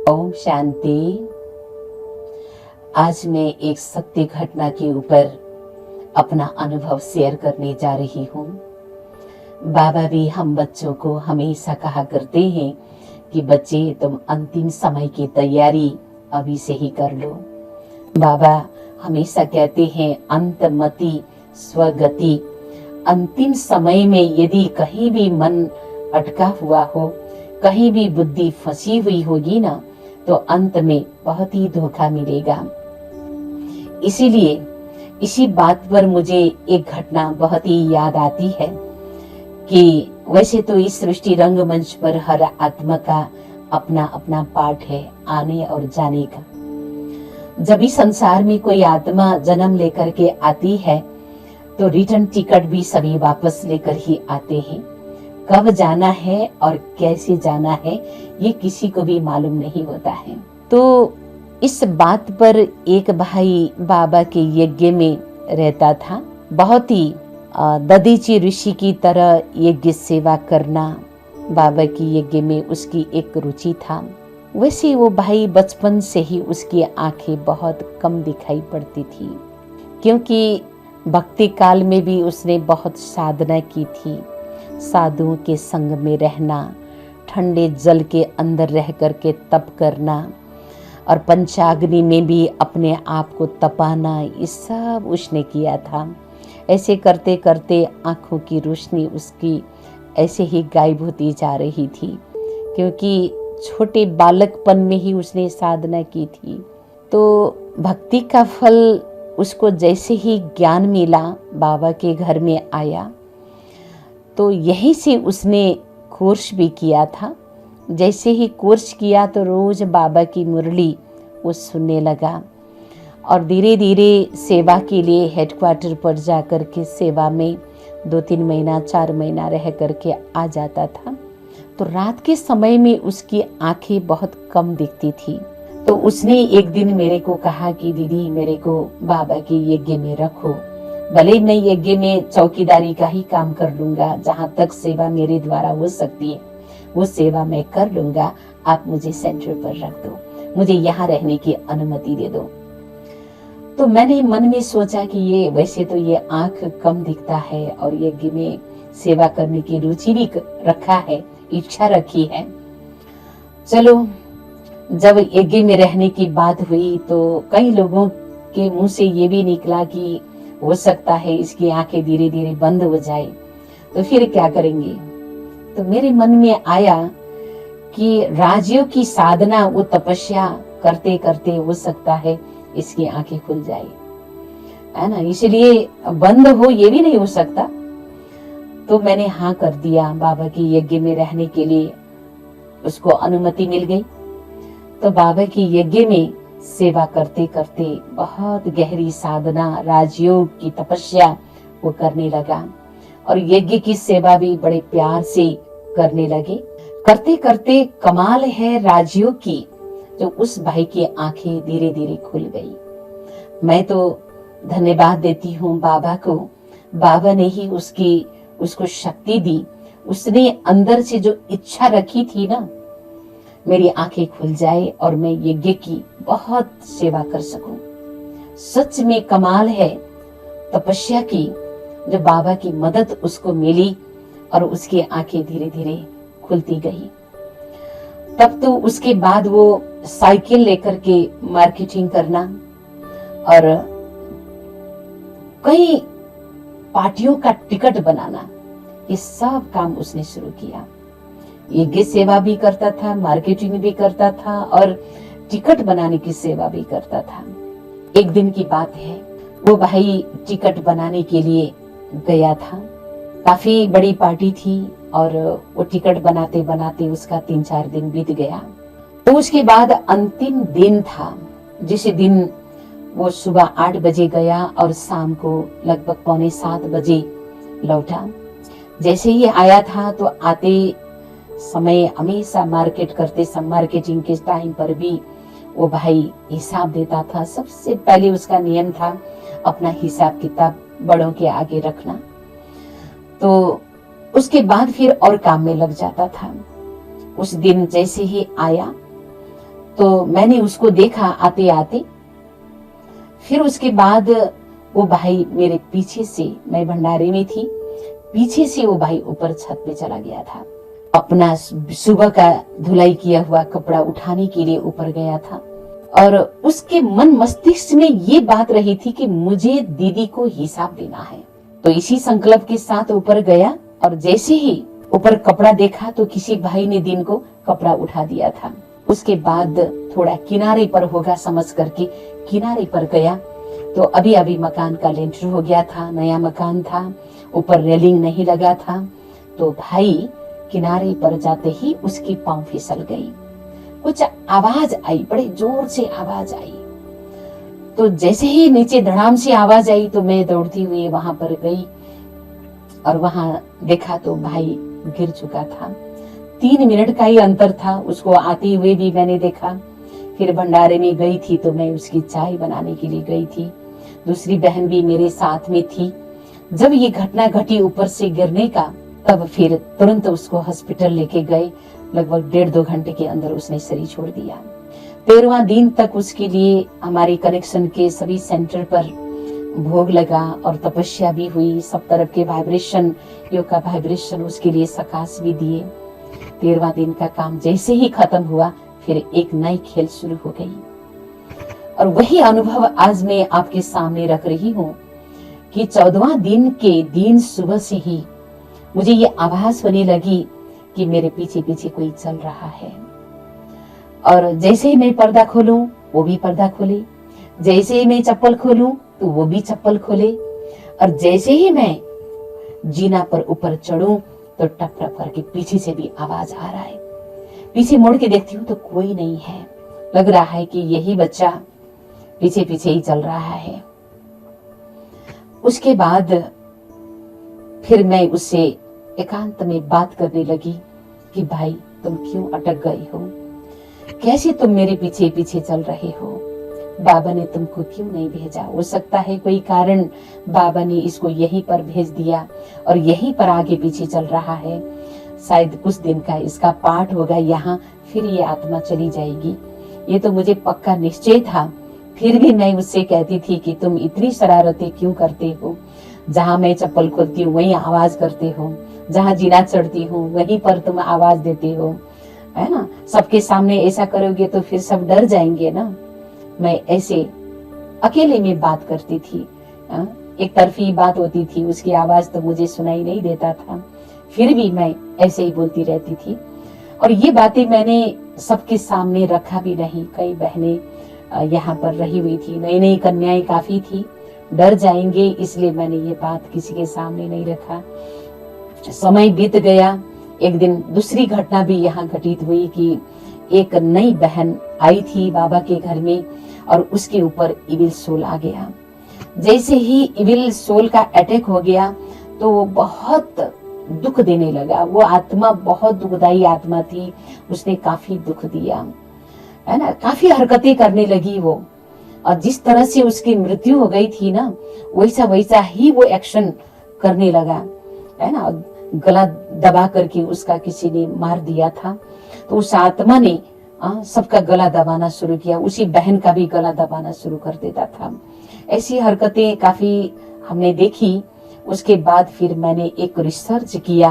ओम शांति। आज मैं एक सत्य घटना के ऊपर अपना अनुभव शेयर करने जा रही हूँ। बाबा भी हम बच्चों को हमेशा कहा करते हैं कि बच्चे तुम अंतिम समय की तैयारी अभी से ही कर लो। बाबा हमेशा कहते हैं अंतमति स्वगति। अंतिम समय में यदि कहीं भी मन अटका हुआ हो, कहीं भी बुद्धि फंसी हुई होगी ना, तो अंत में बहुत ही धोखा मिलेगा। इसीलिए इसी बात पर मुझे एक घटना बहुत ही याद आती है कि वैसे तो इस सृष्टि रंगमंच पर हर आत्मा का अपना अपना पार्ट है आने और जाने का। जब इस संसार में कोई आत्मा जन्म लेकर के आती है तो रिटर्न टिकट भी सभी वापस लेकर ही आते हैं। कब जाना है और कैसे जाना है ये किसी को भी मालूम नहीं होता है। तो इस बात पर एक भाई बाबा के यज्ञ में रहता था। बहुत ही ददीची ऋषि की तरह यज्ञ सेवा करना बाबा की यज्ञ में उसकी एक रुचि था। वैसे वो भाई बचपन से ही उसकी आंखें बहुत कम दिखाई पड़ती थी, क्योंकि भक्ति काल में भी उसने बहुत साधना की थी। साधुओं के संग में रहना, ठंडे जल के अंदर रह करके तप करना और पंचाग्नि में भी अपने आप को तपाना, ये सब उसने किया था। ऐसे करते करते आंखों की रोशनी उसकी ऐसे ही गायब होती जा रही थी, क्योंकि छोटे बालकपन में ही उसने साधना की थी। तो भक्ति का फल उसको जैसे ही ज्ञान मिला, बाबा के घर में आया, तो यहीं से उसने कोर्स भी किया था। जैसे ही कोर्स किया तो रोज बाबा की मुरली वो सुनने लगा और धीरे धीरे सेवा के लिए हेडक्वार्टर पर जा कर के सेवा में 2-3 महीना 4 महीना रह करके आ जाता था। तो रात के समय में उसकी आंखें बहुत कम दिखती थी। तो उसने एक दिन मेरे को कहा कि दीदी मेरे को बाबा के यज्ञ में रखो, भले मैं यज्ञ में चौकीदारी का ही काम कर लूंगा, जहां तक सेवा मेरे द्वारा हो सकती है वो सेवा मैं कर लूंगा, आप मुझे सेंटर पर रख दो, मुझे यहाँ रहने की अनुमति दे दो। तो मैंने मन में सोचा कि ये वैसे तो ये आंख कम दिखता है और यज्ञ में सेवा करने की रुचि भी रखा है, इच्छा रखी है। चलो, जब यज्ञ में रहने की बात हुई तो कई लोगों के मुंह से ये भी निकला कि हो सकता है इसकी आंखें धीरे धीरे बंद हो जाए, तो फिर क्या करेंगे। तो मेरे मन में आया कि राजयोग की साधना, वो तपस्या करते करते हो सकता है इसकी आंखें खुल जाए, है ना, इसलिए बंद हो ये भी नहीं हो सकता। तो मैंने हाँ कर दिया। बाबा के यज्ञ में रहने के लिए उसको अनुमति मिल गई। तो बाबा के यज्ञ में सेवा करते करते बहुत गहरी साधना, राजयोग की तपस्या वो करने लगा और यज्ञ की सेवा भी बड़े प्यार से करने लगे। करते करते कमाल है राजयोग की, जो उस भाई की आंखें धीरे धीरे खुल गई। मैं तो धन्यवाद देती हूँ बाबा को। बाबा ने ही उसको शक्ति दी। उसने अंदर से जो इच्छा रखी थी ना, मेरी आंखें खुल जाए और मैं यज्ञ की बहुत सेवा कर सकूं। सच में कमाल है तपस्या की, जो बाबा की मदद उसको मिली और उसकी आंखें धीरे धीरे खुलती गई। तब तो उसके बाद वो साइकिल लेकर के मार्केटिंग करना और कई पार्टियों का टिकट बनाना, ये सब काम उसने शुरू किया। यज्ञ सेवा भी करता था, मार्केटिंग भी करता था और टिकट बनाने की सेवा भी करता था। एक दिन की बात है, वो भाई टिकट बनाने के लिए गया था। काफी बड़ी पार्टी थी और वो टिकट बनाते बनाते उसका 3-4 दिन बीत गया। तो उसके बाद अंतिम दिन था, जिस दिन वो सुबह 8 बजे गया और शाम को लगभग 6:45 बजे लौटा। जैसे ही आया था तो आते समय हमेशा मार्केटिंग के टाइम पर भी वो भाई हिसाब देता था। सबसे पहले उसका नियम था अपना हिसाब किताब बड़ों के आगे रखना। तो उसके बाद फिर और काम में लग जाता था। उस दिन जैसे ही आया तो मैंने उसको देखा आते आते। फिर उसके बाद वो भाई मेरे पीछे से, मैं भंडारे में थी, पीछे से वो भाई ऊपर छत पे चला गया था। अपना सुबह का धुलाई किया हुआ कपड़ा उठाने के लिए ऊपर गया था और उसके मन मस्तिष्क में ये बात रही थी कि मुझे दीदी को हिसाब देना है। तो इसी संकल्प के साथ ऊपर गया और जैसे ही ऊपर कपड़ा देखा तो किसी भाई ने दिन को कपड़ा उठा दिया था। उसके बाद थोड़ा किनारे पर होगा समझ करके किनारे पर गया तो अभी अभी मकान का लेंटर हो गया था, नया मकान था, ऊपर रेलिंग नहीं लगा था। तो भाई किनारे पर जाते ही उसकी पांव फिसल गई, कुछ आवाज आई, बड़े जोर से आवाज आई। तो जैसे ही नीचे धड़ाम से आवाज आई तो मैं दौड़ती हुई वहां पर गई और वहां देखा तो भाई गिर चुका था। 3 मिनट का ही अंतर था, उसको आते हुए भी मैंने देखा। फिर भंडारे में गई थी तो मैं उसकी चाय बनाने के लिए गई थी, दूसरी बहन भी मेरे साथ में थी। जब ये घटना घटी ऊपर से गिरने का, तब फिर तुरंत उसको हॉस्पिटल लेके गए। लगभग 1.5-2 घंटे के अंदर उसने शरीर छोड़ दिया। 13वां दिन तक उसके लिए हमारे कनेक्शन के सभी सेंटर पर भोग लगा और तपस्या भी हुई। सब तरफ के वाइब्रेशन, योग का वाइब्रेशन उसके लिए सकाश भी दिए। 13वां दिन का काम जैसे ही खत्म हुआ फिर एक नई खेल शुरू हो गई और वही अनुभव आज मैं आपके सामने रख रही हूँ कि 14वां दिन के दिन सुबह से ही मुझे ये आभास होने लगी कि मेरे पीछे पीछे कोई चल रहा है। और जैसे ही मैं पर्दा खोलूं वो भी पर्दा खोले, जैसे ही मैं चप्पल खोलूं तो वो भी चप्पल खोले, और जैसे ही मैं जीना पर ऊपर चढ़ूं तो टप टप करके पीछे से भी आवाज आ रहा है। पीछे मुड़ के देखती हूँ तो कोई नहीं है। लग रहा है कि यही बच्चा पीछे पीछे ही चल रहा है। उसके बाद फिर मैं उससे एकांत में बात करने लगी कि भाई तुम क्यों अटक गई हो, कैसे तुम मेरे पीछे पीछे चल रहे हो, बाबा ने तुमको क्यों नहीं भेजा? हो सकता है कोई कारण बाबा ने इसको यहीं पर भेज दिया और यहीं पर आगे पीछे चल रहा है। शायद कुछ दिन का इसका पाठ होगा यहाँ, फिर ये आत्मा चली जाएगी। ये तो मुझे पक्का निश्चय था। फिर भी मैं उससे कहती थी कि तुम इतनी शरारतें क्यों करते हो? जहाँ मैं चप्पल खोलती हूँ वहीं आवाज करते हो, जहाँ जीना चढ़ती हूँ वहीं पर तुम आवाज देते हो, है ना? सबके सामने ऐसा करोगे तो फिर सब डर जाएंगे ना। मैं ऐसे अकेले में बात करती थी, एक तरफी बात होती थी, उसकी आवाज तो मुझे सुनाई नहीं देता था, फिर भी मैं ऐसे ही बोलती रहती थी। और ये बातें मैंने सबके सामने रखा भी नहीं। कई बहनें यहाँ पर रही हुई थी, नई नई कन्याएं काफी थी, डर जाएंगे इसलिए मैंने ये बात किसी के सामने नहीं रखा। समय बीत गया। एक दिन दूसरी घटना भी यहाँ घटित हुई कि एक नई बहन आई थी बाबा के घर में और उसके ऊपर इविल सोल आ गया। जैसे ही इविल सोल का अटैक हो गया तो वो बहुत दुख देने लगा। वो आत्मा बहुत दुखदाई आत्मा थी, उसने काफी दुख दिया, है ना, काफी हरकतें करने लगी वो। और जिस तरह से उसकी मृत्यु हो गई थी ना, वैसा वैसा ही वो एक्शन करने लगा, है ना। गला दबा करके उसका किसी ने मार दिया था, तो उस आत्मा ने सबका गला दबाना शुरू किया, उसी बहन का भी गला दबाना शुरू कर देता था। ऐसी हरकतें काफी हमने देखी। उसके बाद फिर मैंने एक रिसर्च किया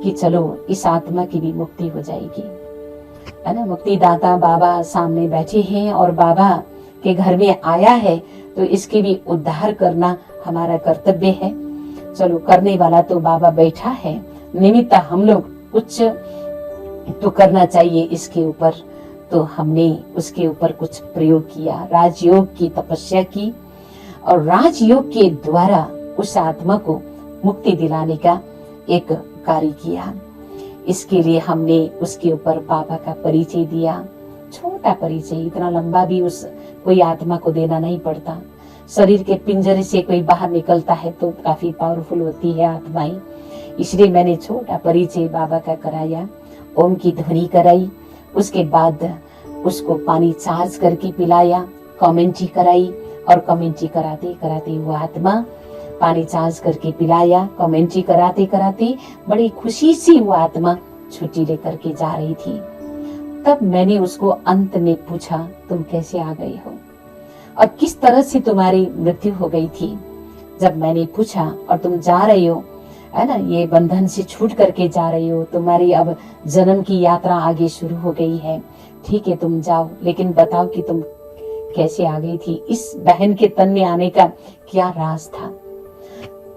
कि चलो इस आत्मा की भी मुक्ति हो जाएगी, है ना। मुक्ति दाता बाबा सामने बैठे हैं और बाबा के घर में आया है, तो इसके भी उद्धार करना हमारा कर्तव्य है। चलो, करने वाला तो बाबा बैठा है, निमित्त हम लोग कुछ तो करना चाहिए इसके ऊपर। तो हमने उसके ऊपर कुछ प्रयोग किया, राजयोग की तपस्या की और राजयोग के द्वारा उस आत्मा को मुक्ति दिलाने का एक कार्य किया। इसके लिए हमने उसके ऊपर बाबा का परिचय दिया, छोटा परिचय, इतना लंबा भी उस कोई आत्मा को देना नहीं पड़ता। शरीर के पिंजरे से कोई बाहर निकलता है तो काफी पावरफुल होती है आत्माएं, इसलिए मैंने छोटा परिचय बाबा का कराया, ओम की ध्वनि कराई। उसके बाद उसको पानी चार्ज करके पिलाया, कमेंट्री कराई और कमेंट्री कराते कराते वो आत्मा, पानी चार्ज करके पिलाया, कमेंट्री कराते कराते बड़ी खुशी से वो आत्मा छुट्टी लेकर के जा रही थी। तब मैंने उसको अंत में पूछा, तुम कैसे आ गई हो और किस तरह से तुम्हारी मृत्यु हो गई थी। जब मैंने पूछा, और तुम जा रही हो, है ना, ये बंधन से छूट करके जा रही हो, तुम्हारी अब जन्म की यात्रा आगे शुरू हो गई है, ठीक है तुम जाओ, लेकिन बताओ कि तुम कैसे आ गई थी, इस बहन के तन में आने का क्या राज था।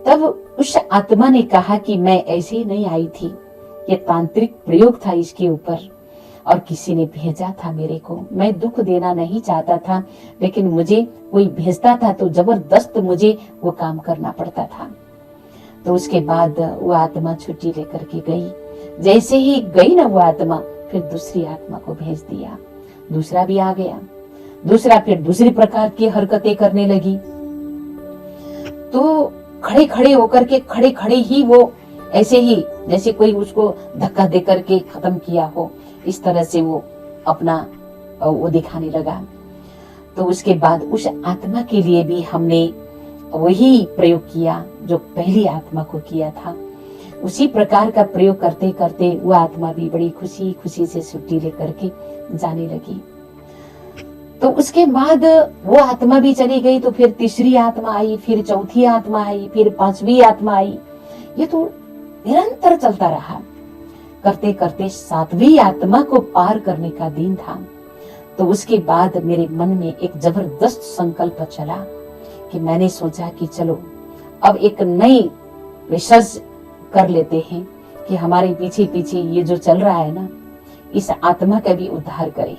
तब उस आत्मा ने कहा कि मैं ऐसे ही नहीं आई थी, ये तांत्रिक प्रयोग था इसके ऊपर, और किसी ने भेजा था मेरे को। मैं दुख देना नहीं चाहता था, लेकिन मुझे कोई भेजता था तो जबरदस्त मुझे वो काम करना पड़ता था। तो उसके बाद वो आत्मा छुट्टी लेकर के गई। जैसे ही गई ना वो आत्मा, फिर दूसरी आत्मा को भेज दिया, दूसरा भी आ गया, दूसरा फिर दूसरी प्रकार की हरकतें करने लगी। तो खड़े खड़े होकर के खड़े खड़े ही वो ऐसे ही जैसे कोई उसको धक्का दे करके खत्म किया हो, इस तरह से वो अपना वो दिखाने लगा। तो उसके बाद उस आत्मा के लिए भी हमने वही प्रयोग किया जो पहली आत्मा को किया था। उसी प्रकार का प्रयोग करते करते वो आत्मा भी बड़ी खुशी खुशी से छुट्टी लेकर के जाने लगी। तो उसके बाद वो आत्मा भी चली गई, तो फिर तीसरी आत्मा आई, फिर चौथी आत्मा आई, फिर पांचवी आत्मा आई। ये तो निरंतर चलता रहा। करते करते सातवीं आत्मा को पार करने का दिन था। तो उसके बाद मेरे मन में एक जबरदस्त संकल्प चला कि मैंने सोचा कि चलो अब एक नई रिसर्च कर लेते हैं कि हमारे पीछे पीछे ये जो चल रहा है ना, इस आत्मा का भी उद्धार करें।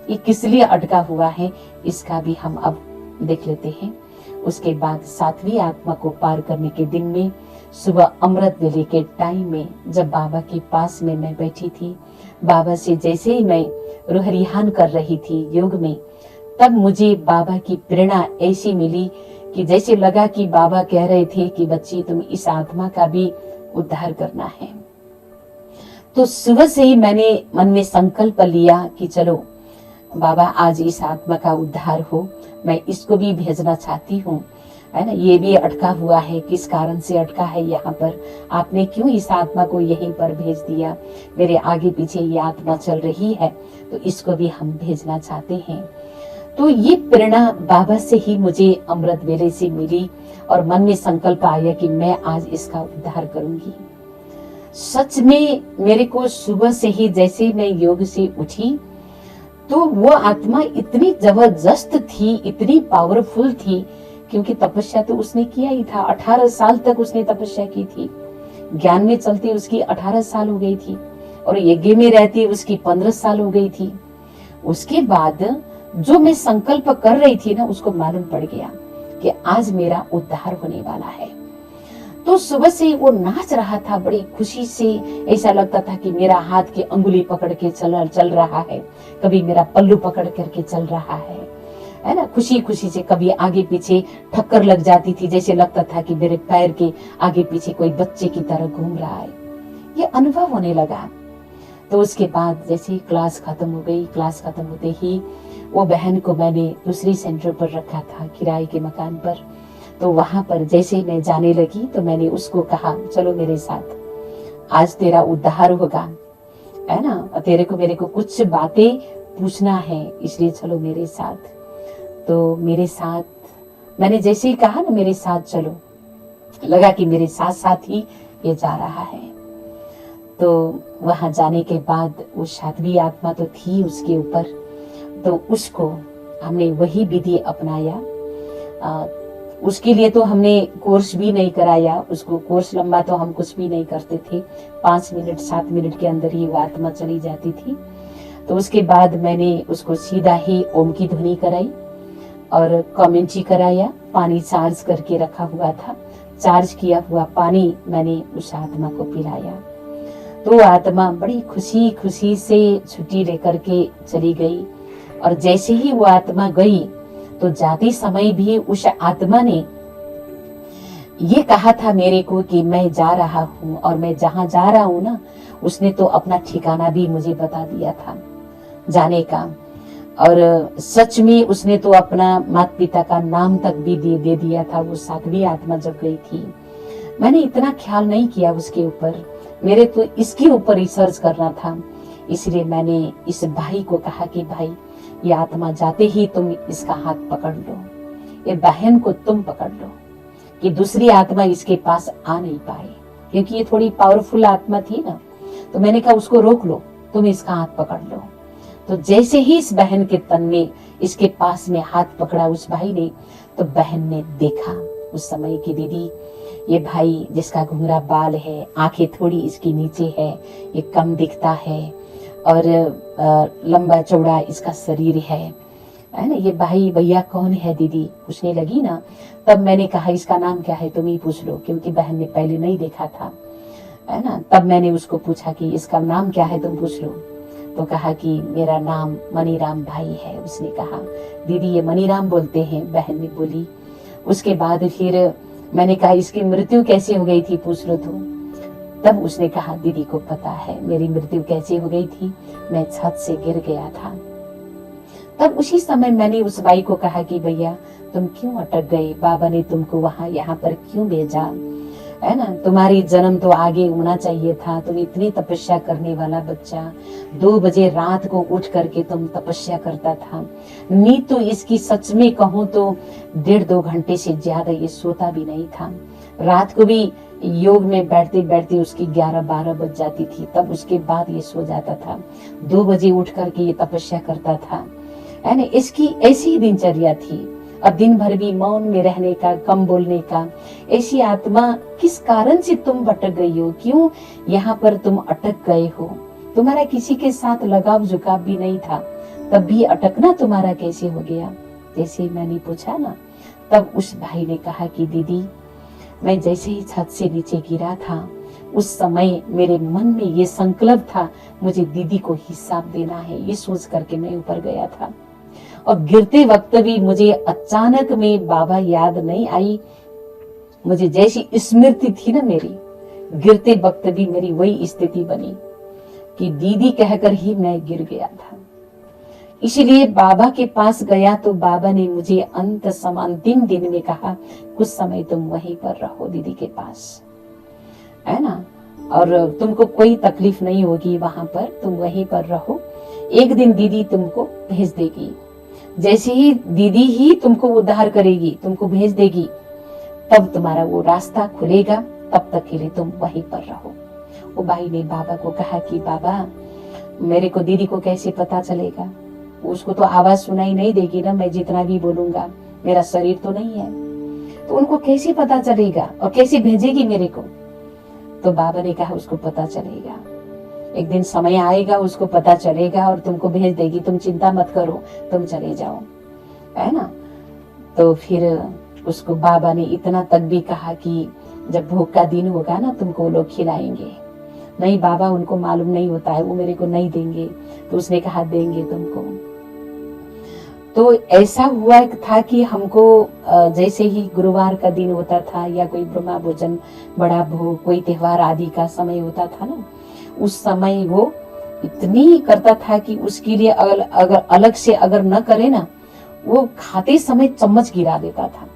ये किस लिए अटका हुआ है इसका भी हम अब देख लेते हैं। उसके बाद सातवीं आत्मा को पार करने के दिन में सुबह अमृत वेले के टाइम में जब बाबा के पास में मैं बैठी थी, बाबा से जैसे ही मैं रूहरिहान कर रही थी योग में, तब मुझे बाबा की प्रेरणा ऐसी मिली कि जैसे लगा कि बाबा कह रहे थे कि बच्ची तुम इस आत्मा का भी उद्धार करना है। तो सुबह से ही मैंने मन में संकल्प लिया कि चलो बाबा आज इस आत्मा का उद्धार हो, मैं इसको भी भेजना चाहती हूँ, है ना। ये भी अटका हुआ है, किस कारण से अटका है यहाँ पर, आपने क्यों इस आत्मा को यहीं पर भेज दिया, मेरे आगे पीछे ये आत्मा चल रही है, तो इसको भी हम भेजना चाहते हैं। तो ये प्रेरणा बाबा से ही मुझे अमृत वेले से मिली और मन में संकल्प आया कि मैं आज इसका उद्धार करूंगी। सच में मेरे को सुबह से ही जैसे मैं योग से उठी तो वो आत्मा इतनी जबरदस्त थी, इतनी पावरफुल थी, क्योंकि तपस्या तो उसने किया ही था। 18 साल तक उसने तपस्या की थी। ज्ञान में चलती उसकी 18 साल हो गई थी और यज्ञ में रहती उसकी 15 साल हो गई थी। उसके बाद जो मैं संकल्प कर रही थी ना, उसको मालूम पड़ गया कि आज मेरा उद्धार होने वाला है। तो सुबह से वो नाच रहा था बड़ी खुशी से, ऐसा लगता था कि मेरा हाथ की अंगुली पकड़ के चल रहा है, कभी मेरा पल्लू पकड़ करके चल रहा है ना। खुशी खुशी से कभी आगे पीछे ठक्कर लग जाती थी, जैसे लगता था कि मेरे पैर के आगे पीछे कोई बच्चे की तरह घूम रहा है। ये अनुभव होने लगा। तो उसके बाद जैसे क्लास खत्म हो गई, क्लास खत्म होते ही वो बहन को मैंने दूसरी सेंटर पर रखा था, किराए के मकान पर। तो वहां पर जैसे मैं जाने लगी तो मैंने उसको कहा चलो मेरे साथ, आज तेरा उद्धार होगा, है ना, तेरे को मेरे को कुछ बातें पूछना है, इसलिए चलो मेरे साथ। तो मेरे साथ मैंने जैसे ही कहा ना मेरे साथ चलो, लगा कि मेरे साथ साथ ही ये जा रहा है। तो वहां जाने के बाद वो सातवीं आत्मा तो थी उसके ऊपर, तो उसको हमने वही विधि अपनाया। उसके लिए तो हमने कोर्स भी नहीं कराया, उसको कोर्स लंबा तो हम कुछ भी नहीं करते थे, 5 मिनट 7 मिनट के अंदर ही वो आत्मा चली जाती थी। तो उसके बाद मैंने उसको सीधा ही ओम की ध्वनि कराई और कमेंट्री कराया। पानी चार्ज करके रखा हुआ था, चार्ज किया हुआ पानी मैंने उस आत्मा को पिलाया। तो आत्मा बड़ी खुशी खुशी से छुट्टी लेकर के चली गई। और जैसे ही वो आत्मा गई तो जाते समय भी उस आत्मा ने ये कहा था मेरे को कि मैं जा रहा हूँ, और मैं जहां जा रहा हूँ ना, उसने तो अपना ठिकाना भी मुझे बता दिया था जाने का। और सच में उसने तो अपना माता पिता का नाम तक भी दे दिया था। वो सातवीं आत्मा जब गई थी, मैंने इतना ख्याल नहीं किया उसके ऊपर, मेरे तो इसके ऊपर रिसर्च करना था इसलिए मैंने इस भाई को कहा कि भाई, ये आत्मा जाते ही तुम इसका हाथ पकड़ लो, ये बहन को तुम पकड़ लो कि दूसरी आत्मा इसके पास आ नहीं पाए, क्योंकि ये थोड़ी पावरफुल आत्मा थी ना। तो मैंने कहा उसको रोक लो, तुम इसका हाथ पकड़ लो। तो जैसे ही इस बहन के तन में इसके पास में हाथ पकड़ा उस भाई ने, तो बहन ने देखा उस समय की दीदी, ये भाई जिसका घुंघरा बाल है, आंखें थोड़ी इसकी नीचे है, ये कम दिखता है और लंबा चौड़ा इसका शरीर है ना। ये भाई भैया कौन है दीदी पूछने लगी ना। तब मैंने कहा इसका नाम क्या है तुम ही पूछ लो, क्योंकि बहन ने पहले नहीं देखा था, है ना। तब मैंने उसको पूछा कि इसका नाम क्या है तुम पूछ लो। तो कहा कि मेरा नाम मनीराम भाई है। उसने कहा दीदी ये मनीराम बोलते हैं, बहन ने बोली। उसके बाद फिर मैंने कहा इसकी मृत्यु कैसे हो गई थी पूछ लो तो। तब उसने कहा दीदी को पता है मेरी मृत्यु कैसे हो गई थी, मैं छत से गिर गया था। तब उसी समय मैंने उस भाई को कहा कि भैया तुम क्यों अटक गए, बाबा ने तुमको वहां यहाँ पर क्यों भेजा, है ना। तुम्हारी जन्म तो आगे होना चाहिए था, तुम इतनी तपस्या करने वाला बच्चा, 2 बजे रात को उठ करके तुम तपस्या करता था। नींद तो इसकी सच में कहूँ तो 1.5-2 घंटे से ज्यादा ये सोता भी नहीं था। रात को भी योग में बैठते बैठते उसकी 11-12 बज जाती थी, तब उसके बाद ये सो जाता था। 2 बजे उठ करके ये तपस्या करता था, है ना। इसकी ऐसी ही दिनचर्या थी। अब दिन भर भी मौन में रहने का, कम बोलने का। ऐसी आत्मा किस कारण से तुम भटक गई हो, क्यों यहाँ पर तुम अटक गए हो। तुम्हारा किसी के साथ लगाव झुकाव भी नहीं था, तब भी अटकना तुम्हारा कैसे हो गया, जैसे मैंने पूछा ना। तब उस भाई ने कहा कि दीदी मैं जैसे ही छत से नीचे गिरा था, उस समय मेरे मन में ये संकल्प था मुझे दीदी को हिसाब देना है, ये सोच करके मैं ऊपर गया था। और गिरते वक्त भी मुझे अचानक में बाबा याद नहीं आई, मुझे जैसी स्मृति थी ना मेरी, गिरते वक्त भी मेरी वही स्थिति बनी कि दीदी कहकर ही मैं गिर गया था। इसलिए बाबा के पास गया तो बाबा ने मुझे अंत अंतिम दिन में कहा कुछ समय तुम वहीं पर रहो दीदी के पास, है ना, और तुमको कोई तकलीफ नहीं होगी वहां पर, तुम वहीं पर रहो, एक दिन दीदी तुमको भेज देगी। जैसे ही दीदी ही तुमको उद्धार करेगी, तुमको भेज देगी, तब तुम्हारा वो रास्ता खुलेगा, तब तक के लिए तुम वहीं पर रहो। वो भाई ने बाबा को कहा कि बाबा मेरे को दीदी को कैसे पता चलेगा, उसको तो आवाज सुनाई नहीं देगी ना, मैं जितना भी बोलूंगा, मेरा शरीर तो नहीं है, तो उनको कैसे पता चलेगा और कैसे भेजेगी मेरे को। तो बाबा ने कहा उसको पता चलेगा, एक दिन समय आएगा उसको पता चलेगा और तुमको भेज देगी, तुम चिंता मत करो, तुम चले जाओ, है ना। तो फिर उसको बाबा ने इतना तक भी कहा कि जब भूख का दिन होगा ना तुमको वो लोग खिलाएंगे। नहीं बाबा उनको मालूम नहीं होता है, वो मेरे को नहीं देंगे। तो उसने कहा देंगे तुमको। तो ऐसा हुआ था कि हमको जैसे ही गुरुवार का दिन होता था या कोई ब्रह्मा भोजन, बड़ा भोग, कोई त्योहार आदि का समय होता था ना, उस समय वो इतनी करता था कि उसके लिए अगर अलग से अगर न करे ना, वो खाते समय चम्मच गिरा देता था,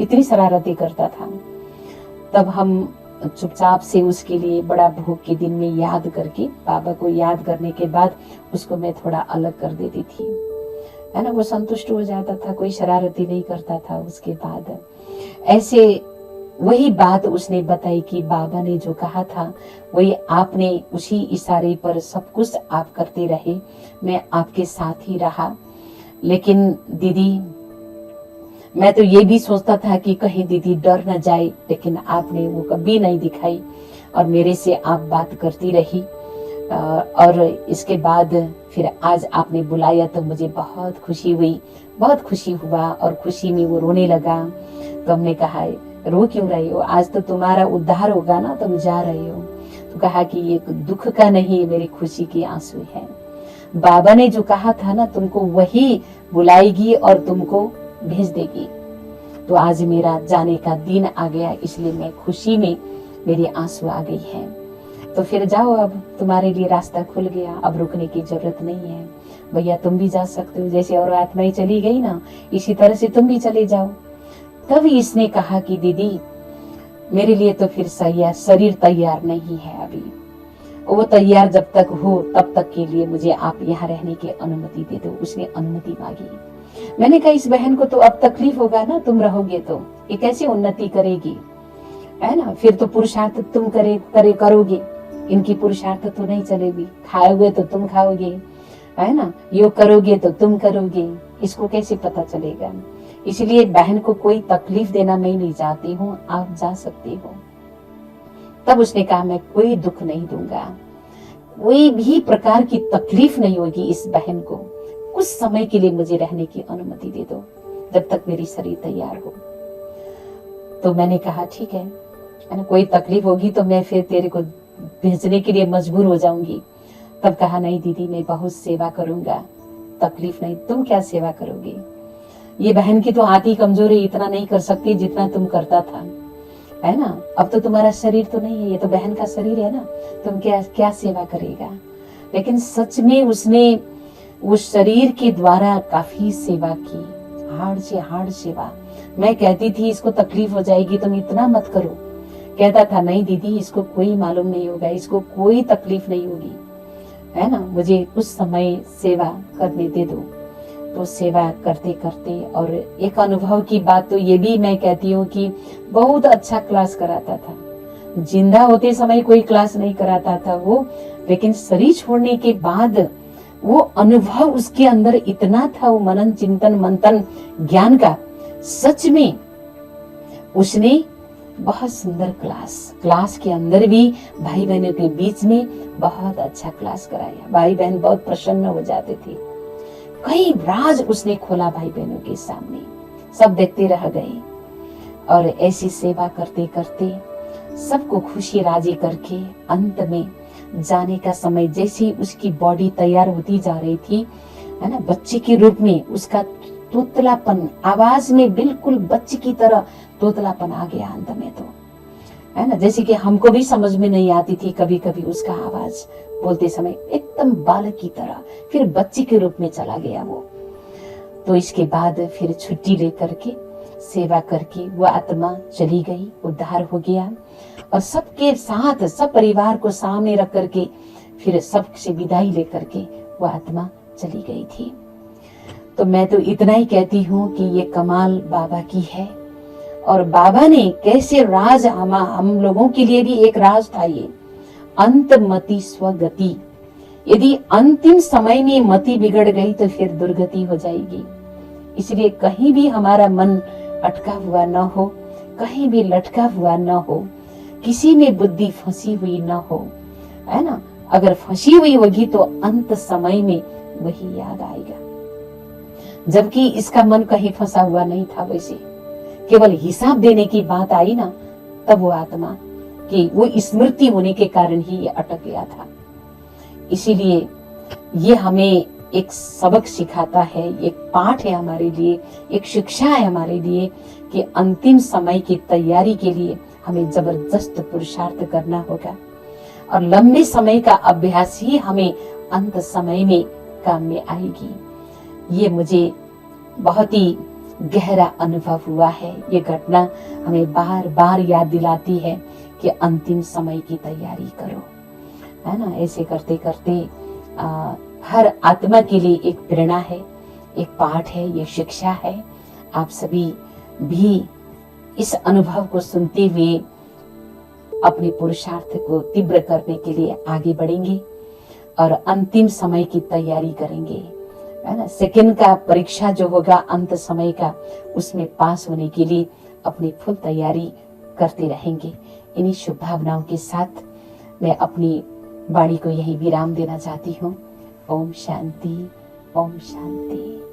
इतनी शरारतें करता था। तब हम चुपचाप से उसके लिए बड़ा भोग के दिन में याद करके, बाबा को याद करने के बाद उसको मैं थोड़ा अलग कर देती थी, है ना। वो संतुष्ट हो जाता था, कोई शरारती नहीं करता था। उसके बाद ऐसे वही बात उसने बताई कि बाबा ने जो कहा था वही आपने, उसी इशारे पर सब कुछ आप करते रहे, मैं आपके साथ ही रहा। लेकिन दीदी मैं तो ये भी सोचता था कि कहीं दीदी डर न जाए, लेकिन आपने वो कभी नहीं दिखाई और मेरे से आप बात करती रही। और इसके बाद फिर आज आपने बुलाया तो मुझे बहुत खुशी हुई, बहुत खुशी हुआ और खुशी में वो रोने लगा। तो हमने कहा रो क्यों रही हो, आज तो तुम्हारा उद्धार होगा ना, तुम जा रहे हो। तो कहा कि ये दुख का नहीं, मेरी खुशी की आंसू है। बाबा ने जो कहा था ना तुमको वही बुलाएगी और तुमको भेज देगी। तो आज मेरा जाने का दिन आ गया, इसलिए मैं खुशी में मेरी आंसू आ गई है। तो फिर जाओ, अब तुम्हारे लिए रास्ता खुल गया, अब रुकने की जरूरत नहीं है भैया, तुम भी जा सकते हो। जैसे और आत्माएं चली गई ना, इसी तरह से तुम भी चले जाओ। तब इसने कहा कि दीदी मेरे लिए तो फिर शरीर तैयार नहीं है अभी, वो तैयार जब तक हो तब तक के लिए मुझे आप यहाँ रहने की अनुमति दे दो। उसने अनुमति मांगी। मैंने कहा इस बहन को तो अब तकलीफ होगा ना, तुम रहोगे तो ये कैसे उन्नति करेगी, है ना। फिर तो पुरुषार्थ तुम करोगे, इनकी पुरुषार्थ तो नहीं चलेगी। खाओगे तो तुम खाओगे, है ना, योग करोगे तो तुम करोगे, इसको कैसे पता चलेगा। इसलिए बहन को कोई तकलीफ देना मैं नहीं चाहती हूँ, आप जा सकती हो। तब उसने कहा मैं कोई दुख नहीं दूंगा, कोई भी प्रकार की तकलीफ नहीं होगी इस बहन को, कुछ समय के लिए मुझे रहने की अनुमति दे दो जब तक मेरी शरीर तैयार हो। तो मैंने कहा ठीक है ना, कोई तकलीफ होगी तो मैं फिर तेरे को भेजने के लिए मजबूर हो जाऊंगी। तब कहा नहीं दीदी मैं बहुत सेवा करूंगा, तकलीफ नहीं। तुम क्या सेवा करोगे, ये बहन की तो हाथ ही कमजोर है, इतना नहीं कर सकती जितना तुम करता था, है ना। अब तो तुम्हारा शरीर तो नहीं है, ये तो बहन का शरीर है ना, तुम क्या सेवा करेगा। लेकिन सच में उसने उस शरीर के द्वारा काफी सेवा की, हार्ड से हार्ड सेवा। मैं कहती थी इसको तकलीफ हो जाएगी, तुम इतना मत करो। कहता था नहीं दीदी इसको कोई मालूम नहीं होगा, इसको कोई तकलीफ नहीं होगी, है ना, मुझे कुछ समय सेवा करने दे दो। तो सेवा करते करते, और एक अनुभव की बात तो ये भी मैं कहती हूँ कि बहुत अच्छा क्लास कराता था। जिंदा होते समय कोई क्लास नहीं कराता था वो, लेकिन शरीर छोड़ने के बाद वो अनुभव उसके अंदर इतना था, वो मनन चिंतन मंथन ज्ञान का। सच में उसने बहुत सुंदर क्लास के अंदर भी भाई बहनों के बीच में बहुत अच्छा क्लास कराया। भाई बहन बहुत प्रसन्न हो जाते थे। कई राज उसने खोला भाई बहनों के सामने, सब देखते रह गए। और ऐसी सेवा करते करते सबको खुशी राजी करके अंत में जाने का समय, जैसे उसकी बॉडी तैयार होती जा रही थी, है ना, बच्चे के रूप में उसका तोतलापन, आवाज में बिल्कुल बच्चे की तरह तोतलापन आ गया अंत में। तो है ना, जैसे कि हमको भी समझ में नहीं आती थी कभी कभी उसका आवाज बोलते समय, एकदम बालक की तरह, फिर बच्चे के रूप में चला गया वो। तो इसके बाद फिर छुट्टी लेकर के सेवा करके वो आत्मा चली गई, उद्धार हो गया। और सबके साथ सब परिवार को सामने रख करके फिर सबसे विदाई लेकर के वो आत्मा चली गई थी। तो मैं तो इतना ही कहती हूँ कि ये कमाल बाबा की है। और बाबा ने कैसे राज, हम लोगों के लिए भी एक राज था ये, अंत मति स्वगति। यदि अंतिम समय में मति बिगड़ गई तो फिर दुर्गति हो जाएगी। इसलिए कहीं भी हमारा मन अटका हुआ न हो, कहीं भी लटका हुआ न हो, किसी में बुद्धि फंसी हुई न हो, है ना। अगर फंसी हुई होगी तो अंत समय में वही याद आएगा, जबकि इसका मन कहीं फंसा हुआ नहीं था। वैसे केवल हिसाब देने की बात आई ना, तब वो आत्मा कि वो स्मृति होने के कारण ही ये अटक गया था। इसीलिए ये हमें एक सबक सिखाता है, एक पाठ है हमारे लिए, एक शिक्षा है हमारे लिए कि अंतिम समय की तैयारी के लिए हमें जबरदस्त पुरुषार्थ करना होगा। और लंबे समय का अभ्यास ही हमें अंत समय में काम में आएगी। ये मुझे बहुत ही गहरा अनुभव हुआ है। ये घटना हमें बार बार याद दिलाती है कि अंतिम समय की तैयारी करो, है ना। ऐसे करते करते हर आत्मा के लिए एक प्रेरणा है, एक पाठ है, ये शिक्षा है। आप सभी भी इस अनुभव को सुनते हुए अपने पुरुषार्थ को तीव्र करने के लिए आगे बढ़ेंगे और अंतिम समय की तैयारी करेंगे, है ना। सेकंड का परीक्षा जो होगा अंत समय का, उसमें पास होने के लिए अपनी फुल तैयारी करते रहेंगे। इन्हीं शुभ भावनाओं के साथ मैं अपनी वाणी को यही विराम देना चाहती हूँ। ओम शांति, ओम शांति।